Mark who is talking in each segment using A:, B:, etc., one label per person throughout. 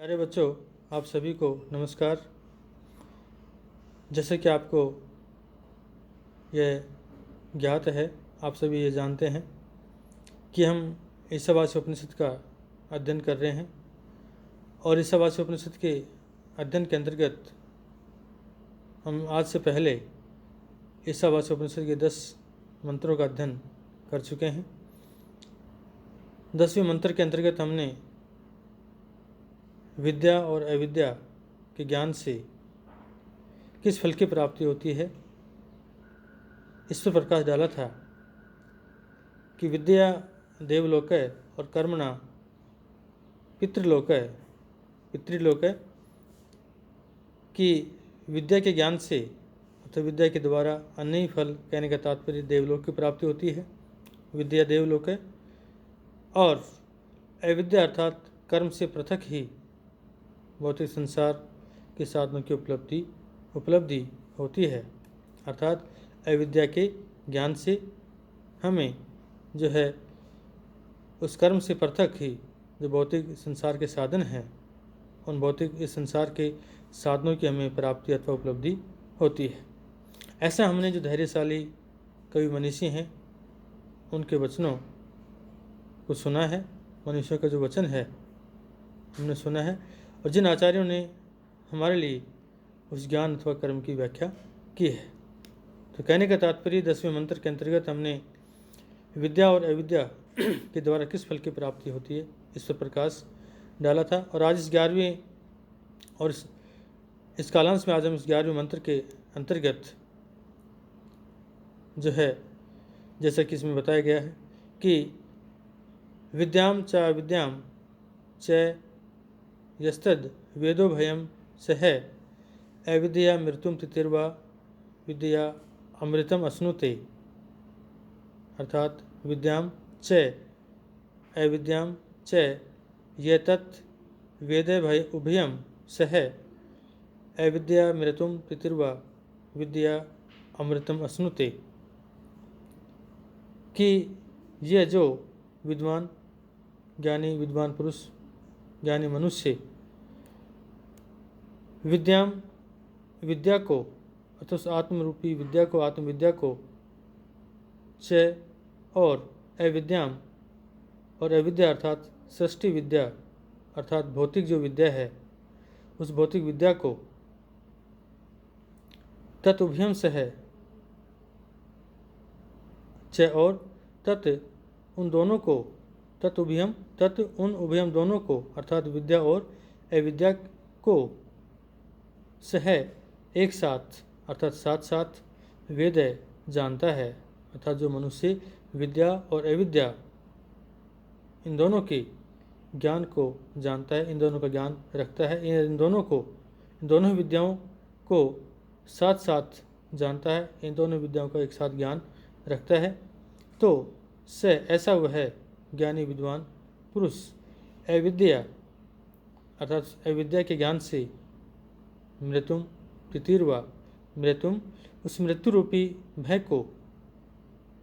A: प्यारे बच्चों, आप सभी को नमस्कार। जैसे कि आपको यह ज्ञात है, आप सभी ये जानते हैं कि हम ईशावास्य उपनिषद का अध्ययन कर रहे हैं और ईशावास्य उपनिषद के अध्ययन के अंतर्गत हम आज से पहले ईशावास्य उपनिषद के 10 मंत्रों का अध्ययन कर चुके हैं। 10वें मंत्र के अंतर्गत हमने विद्या और अविद्या के ज्ञान से किस फल की प्राप्ति होती है इस पर प्रकाश डाला था कि विद्या देवलोक और कर्मणा पितृलोक कि विद्या के ज्ञान से अथवा विद्या के द्वारा अन्य ही फल, कहने का तात्पर्य देवलोक की प्राप्ति होती है, विद्या देवलोक है, और अविद्या अर्थात कर्म से पृथक ही भौतिक संसार के साधनों की उपलब्धि होती है। अर्थात अविद्या के ज्ञान से हमें जो है उस कर्म से पृथक ही जो भौतिक संसार के साधन हैं, उन भौतिक इस संसार के साधनों की हमें प्राप्ति अथवा उपलब्धि होती है। ऐसा हमने जो धैर्यशाली कवि मनीषी हैं उनके वचनों को सुना है, मनुष्यों का जो वचन है हमने सुना है, और जिन आचार्यों ने हमारे लिए उस ज्ञान अथवा कर्म की व्याख्या की है। तो कहने का तात्पर्य 10वें मंत्र के अंतर्गत हमने विद्या और अविद्या के द्वारा किस फल की प्राप्ति होती है इस पर प्रकाश डाला था। और आज इस 11वें और इस कालांश में आज हम इस 11वें मंत्र के अंतर्गत जो है, जैसा कि इसमें बताया गया है कि विद्याम च अविद्याम च यस्तद वेदो भयम सह अविद्या मृत्युम तिथिर्वा विद्या अमृतम अश्नुते। अर्थात विद्याम च अविद्याम च ये तत् वेद भय उभयम सह अविद्या मृत्युम तिथिर्वा विद्या अमृतम अश्नुते। कि यह जो विद्वान ज्ञानी विद्वान पुरुष ज्ञानी मनुष्य विद्या को अथवा आत्मरूपी विद्या को आत्मविद्या को च और अविद्याम और अविद्या अर्थात सृष्टि विद्या अर्थात भौतिक जो विद्या है उस भौतिक विद्या को तत्उभयम सह च और तत् उन दोनों को तत् उन उभयम दोनों को अर्थात विद्या और अविद्या को सह एक साथ अर्थात साथ साथ वेद जानता है। अर्थात जो मनुष्य विद्या और अविद्या इन दोनों के ज्ञान को जानता है, इन दोनों का ज्ञान रखता है, इन दोनों विद्याओं को साथ साथ जानता है, इन दोनों विद्याओं का एक साथ ज्ञान रखता है, तो से ऐसा वह ज्ञानी विद्वान पुरुष अविद्या अर्थात अविद्या के ज्ञान से मृत्युम तिथिर्वा मृत्युम उस मृत्यु रूपी भय को,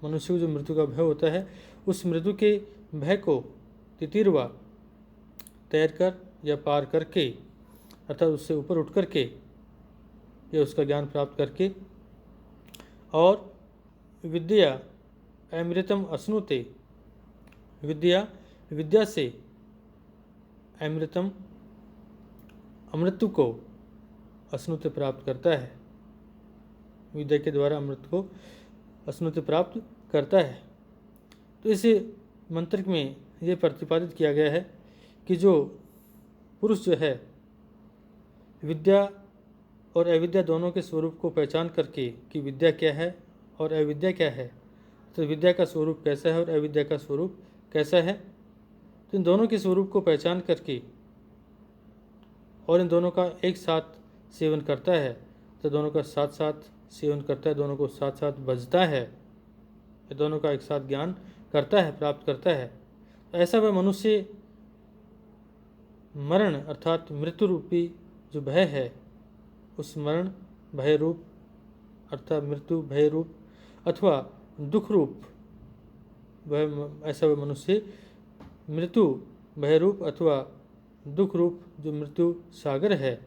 A: मनुष्य को जो मृत्यु का भय होता है उस मृत्यु के भय को तिथिर्वा तैर कर या पार करके अर्थात उससे ऊपर उठ करके या उसका ज्ञान प्राप्त करके और विद्या अमृतम अश्नुते विद्या से अमृतम अमृत को अश्नुते प्राप्त करता है, विद्या के द्वारा अमृत को अश्नुते प्राप्त करता है। तो इस मंत्र में ये प्रतिपादित किया गया है कि जो पुरुष जो है विद्या और अविद्या दोनों के स्वरूप को पहचान करके कि विद्या क्या है और अविद्या क्या है, तो विद्या का स्वरूप कैसा है और अविद्या का स्वरूप कैसा है, तो इन दोनों के स्वरूप को पहचान करके और इन दोनों का एक साथ सेवन करता है, तो दोनों का साथ साथ सेवन करता है, दोनों को साथ साथ बजता है, ये दोनों का एक साथ ज्ञान करता है, प्राप्त करता है। तो ऐसा वह मनुष्य मरण अर्थात मृत्यु रूपी जो भय है उस मरण भय रूप अर्थात मृत्यु भय रूप अथवा दुख रूप वह ऐसा वह मनुष्य मृत्यु भय रूप अथवा दुख रूप जो मृत्यु सागर है,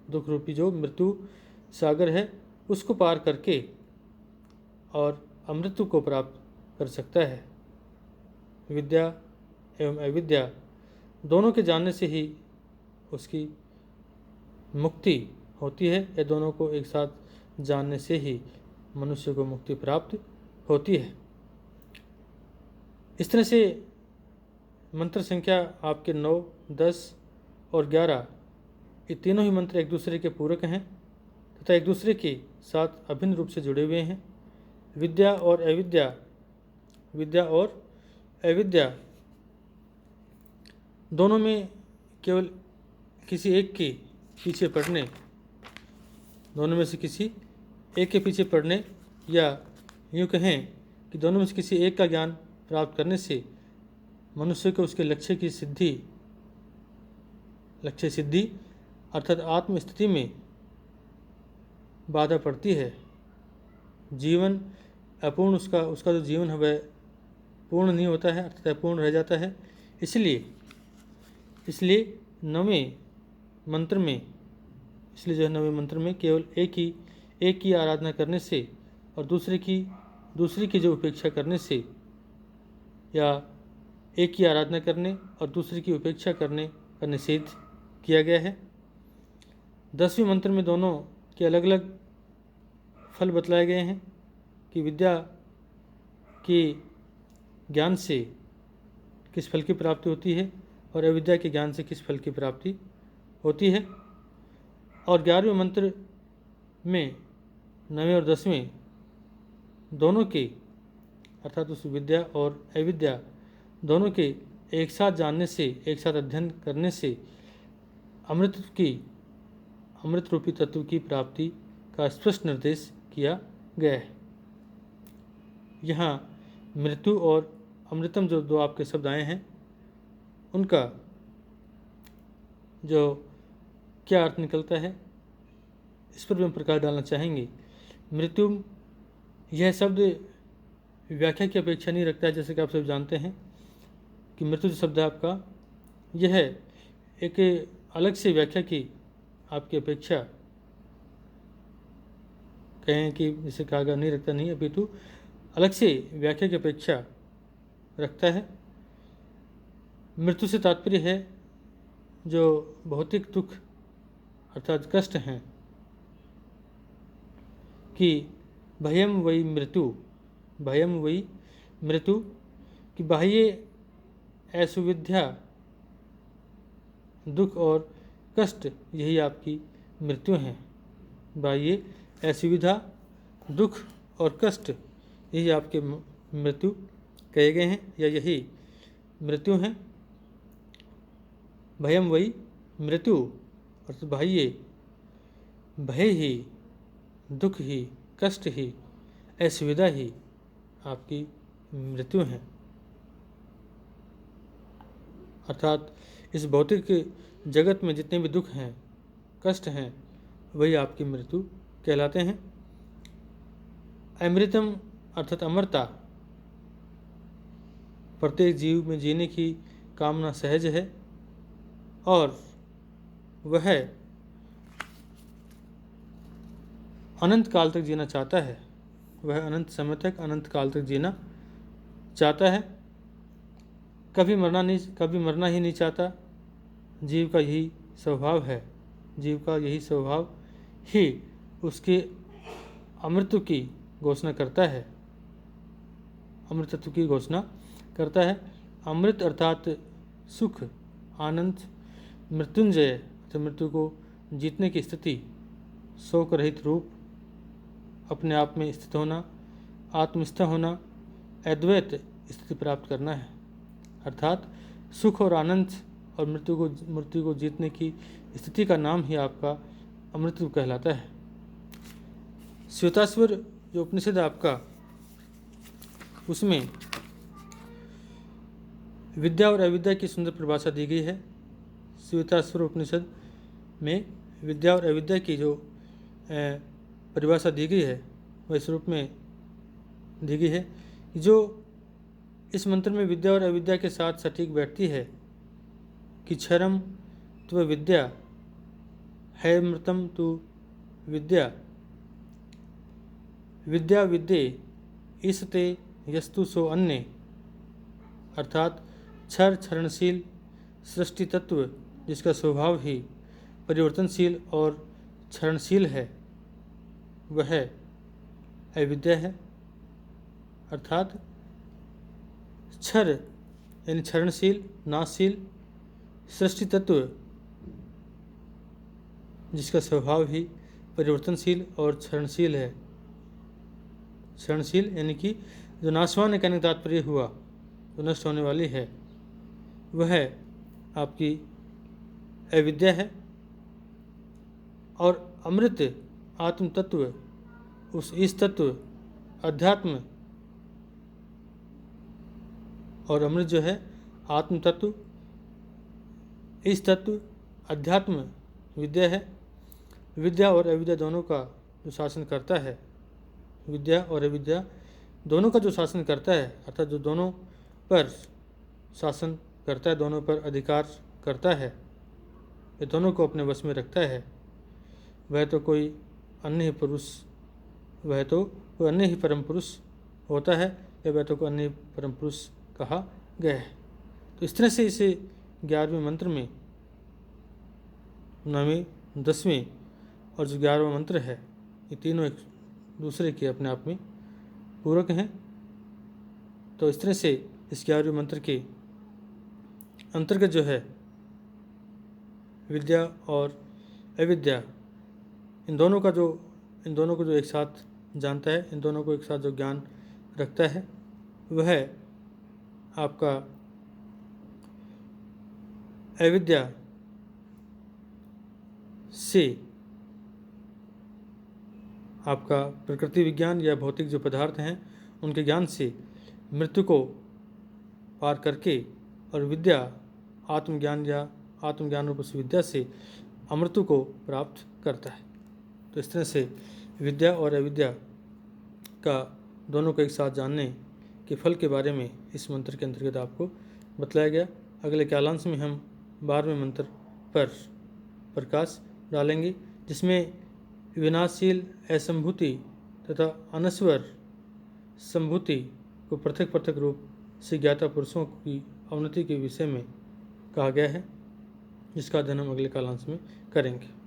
A: दुख रूपी जो मृत्यु सागर है, उसको पार करके और अमृत को प्राप्त कर सकता है। विद्या एवं अविद्या दोनों के जानने से ही उसकी मुक्ति होती है, या दोनों को एक साथ जानने से ही मनुष्य को मुक्ति प्राप्त होती है। इस तरह से मंत्र संख्या आपके 9, 10 और 11 ये तीनों ही मंत्र एक दूसरे के पूरक हैं तथा एक दूसरे के साथ अभिन्न रूप से जुड़े हुए हैं। विद्या और अविद्या दोनों में केवल किसी एक के पीछे पड़ने, दोनों में से किसी एक के पीछे पड़ने, या यूँ कहें कि दोनों में से किसी एक का ज्ञान प्राप्त करने से मनुष्य को उसके लक्ष्य सिद्धि अर्थात आत्म स्थिति में बाधा पड़ती है। जीवन अपूर्ण, उसका जो जीवन है वह पूर्ण नहीं होता है, अर्थात अपूर्ण रह जाता है। इसलिए नवें मंत्र में केवल एक की आराधना करने से और दूसरी की जो उपेक्षा करने से, या एक की आराधना करने और दूसरी की उपेक्षा करने का निषेध किया गया है। 10वें मंत्र में दोनों के अलग अलग फल बतलाए गए हैं कि विद्या के ज्ञान से किस फल की प्राप्ति होती है और अविद्या के ज्ञान से किस फल की प्राप्ति होती है। और 11वें मंत्र में 9वें और 10वें दोनों के अर्थात उस विद्या और अविद्या दोनों के एक साथ जानने से, एक साथ अध्ययन करने से अमृत रूपी तत्व की प्राप्ति का स्पष्ट निर्देश किया गया है। यहाँ मृत्यु और अमृतम जो दो आपके शब्द आए हैं, उनका जो क्या अर्थ निकलता है, इस पर भी हम प्रकाश डालना चाहेंगे। मृत्यु यह शब्द व्याख्या की अपेक्षा नहीं रखता है, जैसे कि आप सब जानते हैं कि मृत्यु जो शब्द है आपका, यह एक अलग से व्याख्या की आपकी अपेक्षा कहें कि जिसे कहा गया नहीं रखता नहीं, अपितु अलग से व्याख्या की अपेक्षा रखता है। मृत्यु से तात्पर्य है जो भौतिक दुख अर्थात कष्ट हैं, कि भयम वही मृत्यु कि बाह्य असुविधा दुख और कष्ट यही आपकी मृत्यु हैं। बाह्य असुविधा दुख और कष्ट यही आपके मृत्यु कहे गए हैं, या यही मृत्यु हैं। भयम वही मृत्यु अर्थात बाह्य भय ही, दुख ही, कष्ट ही, असुविधा ही आपकी मृत्यु हैं। अर्थात इस भौतिक जगत में जितने भी दुख हैं, कष्ट हैं, वही आपकी मृत्यु कहलाते हैं। अमृतम अर्थात अमरता प्रत्येक जीव में जीने की कामना सहज है और वह अनंत काल तक जीना चाहता है, वह अनंत समय तक, अनंत काल तक जीना चाहता है, कभी मरना ही नहीं चाहता। जीव का यही स्वभाव है, जीव का यही स्वभाव ही उसके अमृत की घोषणा करता है, अमृतत्व की घोषणा करता है। अमृत अर्थात सुख, आनंद, मृत्युंजय अर्थात मृत्यु को जीतने की स्थिति, शोक रहित रूप, अपने आप में स्थित होना, आत्मस्थ होना, अद्वैत स्थिति प्राप्त करना है। अर्थात सुख और आनंद और मृत्यु को जीतने की स्थिति का नाम ही आपका अमृतत्व कहलाता है। श्वेताश्वर जो उपनिषद आपका, उसमें विद्या और अविद्या की सुंदर परिभाषा दी गई है। श्वेताश्वर उपनिषद में विद्या और अविद्या की जो परिभाषा दी गई है वह इस रूप में दी गई है, जो इस मंत्र में विद्या और अविद्या के साथ सटीक बैठती है कि क्षरम त्वविद्या हैमृतं तु विद्या विद्या विद्ये ईसते यस्तु सो अन्य, अर्थात क्षर क्षरणशील सृष्टि तत्व जिसका स्वभाव ही परिवर्तनशील और क्षरणशील है वह अविद्या है। अर्थात क्षर यानी क्षरणशील नाशशील सृष्टि तत्व जिसका स्वभाव ही परिवर्तनशील और क्षरणशील है। क्षरणशील यानी कि जो नाशवान है कहने का तात्पर्य हुआ जो नष्ट होने वाली है वह आपकी अविद्या है। और अमृत आत्म तत्व उस इस तत्व अध्यात्म और अमृत जो है आत्म तत्व इस तत्व अध्यात्म विद्या है। विद्या और अविद्या दोनों का जो शासन करता है, विद्या और अविद्या दोनों का जो शासन करता है, अर्थात जो दोनों पर शासन करता है, दोनों पर अधिकार करता है, ये दोनों को अपने वश में रखता है, वह तो कोई अन्य ही पुरुष वह तो कोई अन्य ही परम पुरुष होता है या वह तो कोई अन्य परम पुरुष कहा गया है। तो इस तरह से इसे 11वें मंत्र में 9वें 10वें और जो 11वां मंत्र है ये तीनों एक दूसरे के अपने आप में पूरक हैं। तो इस तरह से इस 11वें मंत्र के अंतर्गत जो है विद्या और अविद्या इन दोनों को जो एक साथ जानता है, इन दोनों को एक साथ जो ज्ञान रखता है वह आपका अविद्या से आपका प्रकृति विज्ञान या भौतिक जो पदार्थ हैं उनके ज्ञान से मृत्यु को पार करके और विद्या आत्मज्ञान या आत्मज्ञान रूप उस विद्या से अमृत्यु को प्राप्त करता है। तो इस तरह से विद्या और अविद्या का दोनों को एक साथ जानने के फल के बारे में इस मंत्र के अंतर्गत आपको बतलाया गया। अगले कालांश में हम 12वें मंत्र पर प्रकाश डालेंगे जिसमें विनाशशील असंभूति तथा अनश्वर संभूति को पृथक पृथक रूप से ज्ञाता पुरुषों की अवनति के विषय में कहा गया है, जिसका अध्ययन हम अगले कालांश में करेंगे।